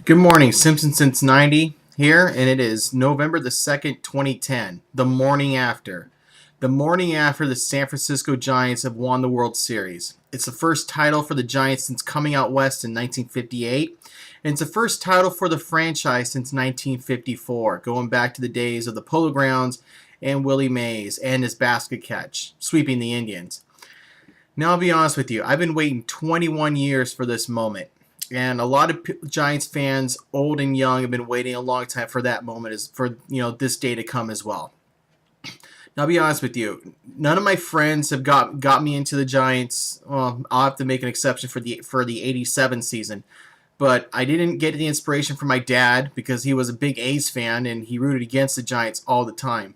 Good morning, Simpson since 90 here, and it is November the 2nd, 2010, the morning after. The morning after the San Francisco Giants have won the World Series. It's the first title for the Giants since coming out west in 1958, and it's the first title for the franchise since 1954, going back to the days of the Polo Grounds and Willie Mays and his basket catch, sweeping the Indians. Now, I'll be honest with you, I've been waiting 21 years for this moment. And a lot of Giants fans, old and young, have been waiting a long time for that moment, is for this day to come as well. Now, I'll be honest with you, none of my friends have got me into the Giants. Well, I'll have to make an exception for the '87 season, but I didn't get the inspiration from my dad because he was a big A's fan and he rooted against the Giants all the time.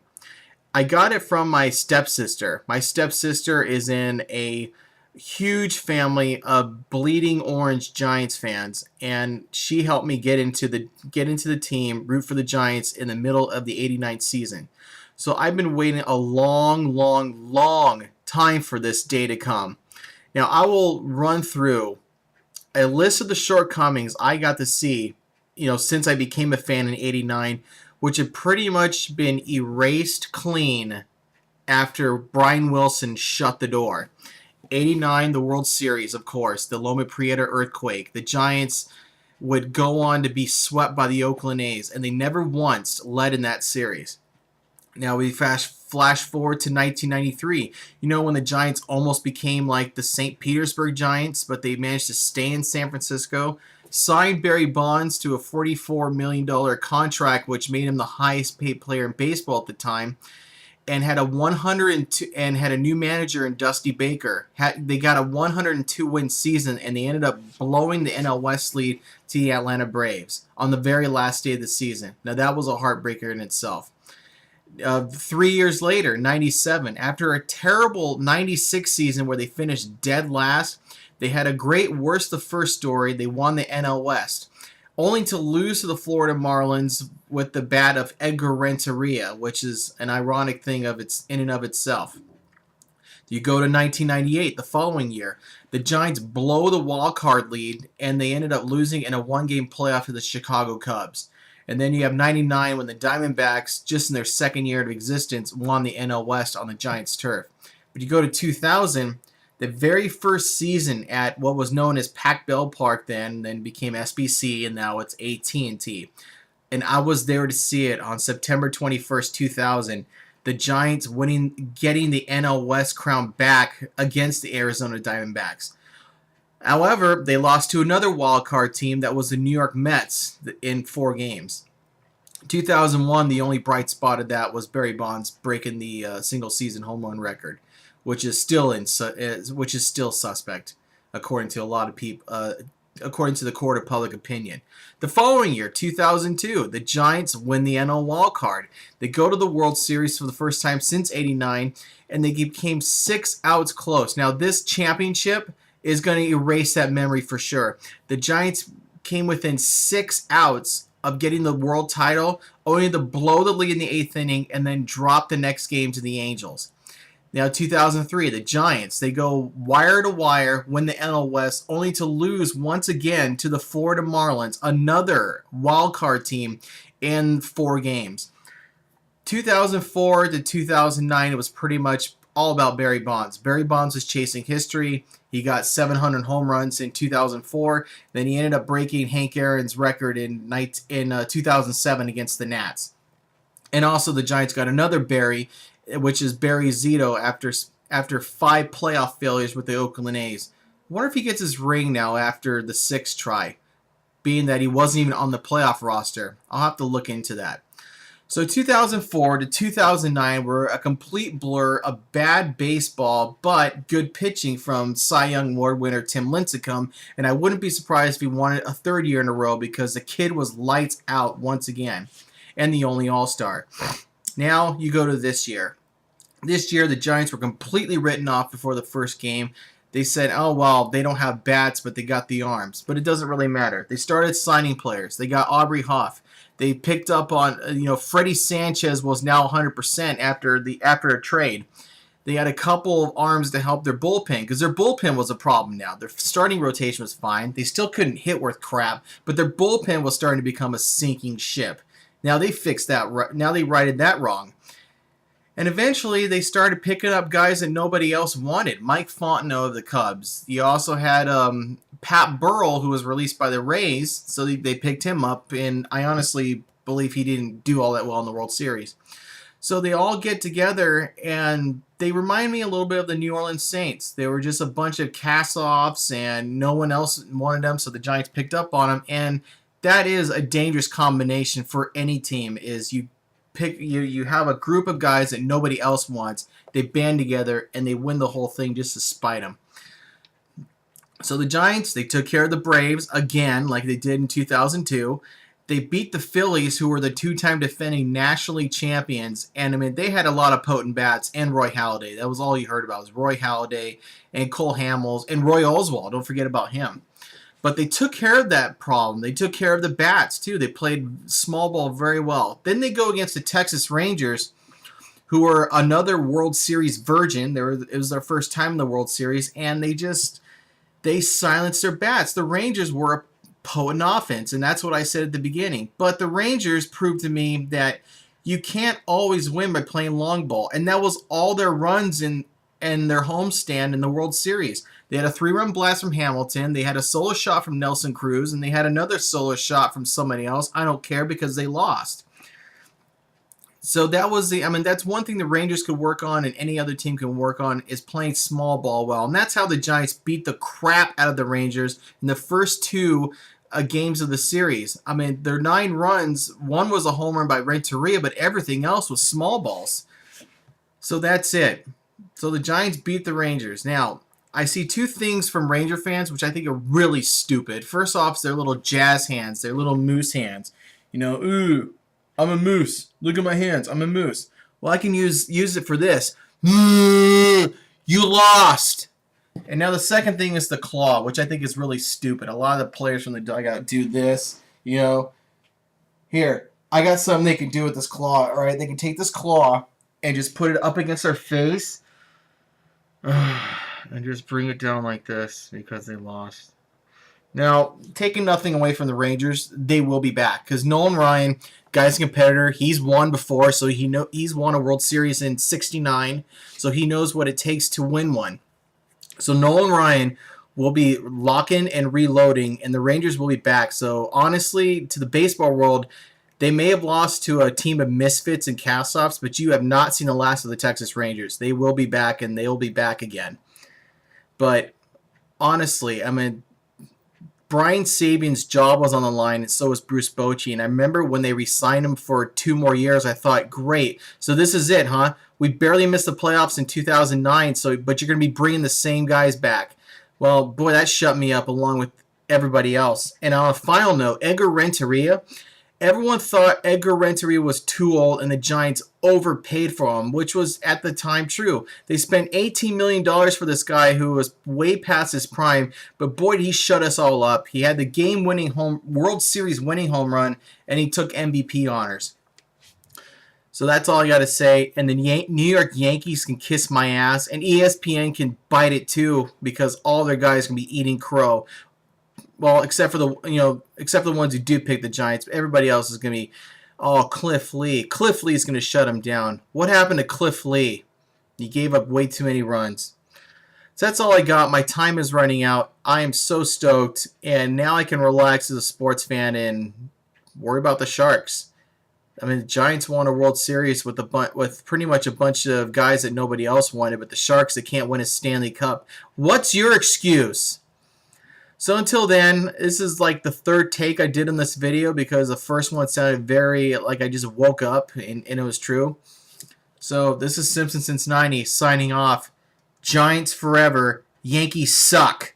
I got it from my stepsister. My stepsister is in a huge family of bleeding orange Giants fans, and she helped me get into the team, root for the Giants in the middle of the '89 season. So I've been waiting a long time for this day to come. Now I will run through a list of the shortcomings I got to see, since I became a fan in '89, which have pretty much been erased clean after Brian Wilson shut the door. '89, the World Series, of course, the Loma Prieta earthquake. The Giants would go on to be swept by the Oakland A's, and they never once led in that series. Now we flash forward to 1993. When the Giants almost became like the St. Petersburg Giants, but they managed to stay in San Francisco, signed Barry Bonds to a $44 million contract, which made him the highest paid player in baseball at the time, and had a new manager in Dusty Baker. They got a 102 win season, and they ended up blowing the NL West lead to the Atlanta Braves on the very last day of the season. Now that was a heartbreaker in itself. 3 years later, '97, after a terrible '96 season where they finished dead last, they had a great worst the first story. They won the NL West, only to lose to the Florida Marlins with the bat of Edgar Renteria, which is an ironic thing in and of itself. You go to 1998, the following year, the Giants blow the wild card lead, and they ended up losing in a one-game playoff to the Chicago Cubs. And then you have '99 when the Diamondbacks, just in their second year of existence, won the NL West on the Giants' turf. But you go to 2000, the very first season at what was known as Pac Bell Park then became SBC, and now it's AT&T. And I was there to see it on September 21st, 2000. The Giants getting the NL West crown back against the Arizona Diamondbacks. However, they lost to another wildcard team that was the New York Mets in 4 games. 2001, the only bright spot of that was Barry Bonds breaking the single-season home run record, which is still suspect, according to a lot of people. According to the court of public opinion. The following year, 2002, the Giants win the NL Wild Card. They go to the World Series for the first time since '89, and they became 6 outs close. Now, this championship is going to erase that memory for sure. The Giants came within 6 outs of getting the world title, only to blow the lead in the 8th inning and then drop the next game to the Angels. Now, 2003, the Giants, they go wire to wire, win the NL West, only to lose once again to the Florida Marlins, another wild card team, in 4 games. 2004 to 2009, it was pretty much all about Barry Bonds. Barry Bonds was chasing history. He got 700 home runs in 2004. Then he ended up breaking Hank Aaron's record in 2007 against the Nats. And also the Giants got another Barry, which is Barry Zito, after 5 playoff failures with the Oakland A's. I wonder if he gets his ring now after the 6th try, being that he wasn't even on the playoff roster. I'll have to look into that. So 2004 to 2009 were a complete blur of bad baseball, but good pitching from Cy Young Award winner Tim Lincecum, and I wouldn't be surprised if he won it a 3rd year in a row because the kid was lights out once again, and the only All-Star. Now you go to this year. This year, the Giants were completely written off before the first game. They said, oh, well, they don't have bats, but they got the arms. But it doesn't really matter. They started signing players. They got Aubrey Hoff. They picked up on, Freddie Sanchez was now 100% after a trade. They had a couple of arms to help their bullpen because their bullpen was a problem now. Their starting rotation was fine. They still couldn't hit worth crap, but their bullpen was starting to become a sinking ship. Now they fixed that. Now they righted that wrong. And eventually they started picking up guys that nobody else wanted. Mike Fontenot of the Cubs. You also had Pat Burrell, who was released by the Rays, so they picked him up, and I honestly believe he didn't do all that well in the World Series. So they all get together, and they remind me a little bit of the New Orleans Saints. They were just a bunch of cast-offs, and no one else wanted them, so the Giants picked up on them. And that is a dangerous combination for any team, is you have a group of guys that nobody else wants. They band together, and they win the whole thing just to spite them. So the Giants, they took care of the Braves again, like they did in 2002. They beat the Phillies, who were the two-time defending National League champions. And, I mean, they had a lot of potent bats and Roy Halladay. That was all you heard about was Roy Halladay and Cole Hamels and Roy Oswalt. Don't forget about him. But they took care of that problem. They took care of the bats, too. They played small ball very well. Then they go against the Texas Rangers, who were another World Series virgin. It was their first time in the World Series, and they silenced their bats. The Rangers were a potent offense, and that's what I said at the beginning. But the Rangers proved to me that you can't always win by playing long ball, and that was all their runs in their homestand in the World Series. They had a 3-run blast from Hamilton, they had a solo shot from Nelson Cruz, and they had another solo shot from somebody else. I don't care because they lost. So that's one thing the Rangers could work on and any other team can work on is playing small ball well. And that's how the Giants beat the crap out of the Rangers in the first two games of the series. I mean, their 9 runs, one was a home run by Renteria, but everything else was small balls. So that's it. So the Giants beat the Rangers. Now, I see 2 things from Ranger fans which I think are really stupid. First off, is their little jazz hands, their little moose hands. You know, ooh, I'm a moose. Look at my hands. I'm a moose. Well, I can use it for this. You lost. And now the second thing is the claw, which I think is really stupid. A lot of the players from the dugout do this. You know, here, I got something they can do with this claw. All right, they can take this claw and just put it up against their face and just bring it down like this because they lost. Now, taking nothing away from the Rangers, they will be back because Nolan Ryan, guy's a competitor. He's won before, so he's won a World Series in '69, so he knows what it takes to win one. So Nolan Ryan will be locking and reloading, and the Rangers will be back. So honestly, to the baseball world, they may have lost to a team of misfits and cast-offs, but you have not seen the last of the Texas Rangers. They will be back, and they will be back again. But honestly, I mean, Brian Sabean's job was on the line, and so was Bruce Bochy. And I remember when they re-signed him for 2 more years, I thought, great. So this is it, huh? We barely missed the playoffs in 2009, but you're going to be bringing the same guys back. Well, boy, that shut me up along with everybody else. And on a final note, Edgar Renteria, everyone thought Edgar Renteria was too old and the Giants overpaid for him, which was at the time true. They spent $18 million for this guy who was way past his prime, but boy, did he shut us all up. He had the game-winning World Series winning home run, and he took MVP honors. So that's all I got to say. And the New York Yankees can kiss my ass, and ESPN can bite it too because all their guys can be eating crow. Well, except for the ones who do pick the Giants. Everybody else is going to be, Cliff Lee. Cliff Lee is going to shut him down. What happened to Cliff Lee? He gave up way too many runs. So that's all I got. My time is running out. I am so stoked, and now I can relax as a sports fan and worry about the Sharks. I mean, the Giants won a World Series with pretty much a bunch of guys that nobody else wanted, but the Sharks that can't win a Stanley Cup. What's your excuse? So until then, this is like the 3rd take I did in this video because the first one sounded very like I just woke up and it was true. So this is Simpson Since 90 signing off. Giants forever. Yankees suck.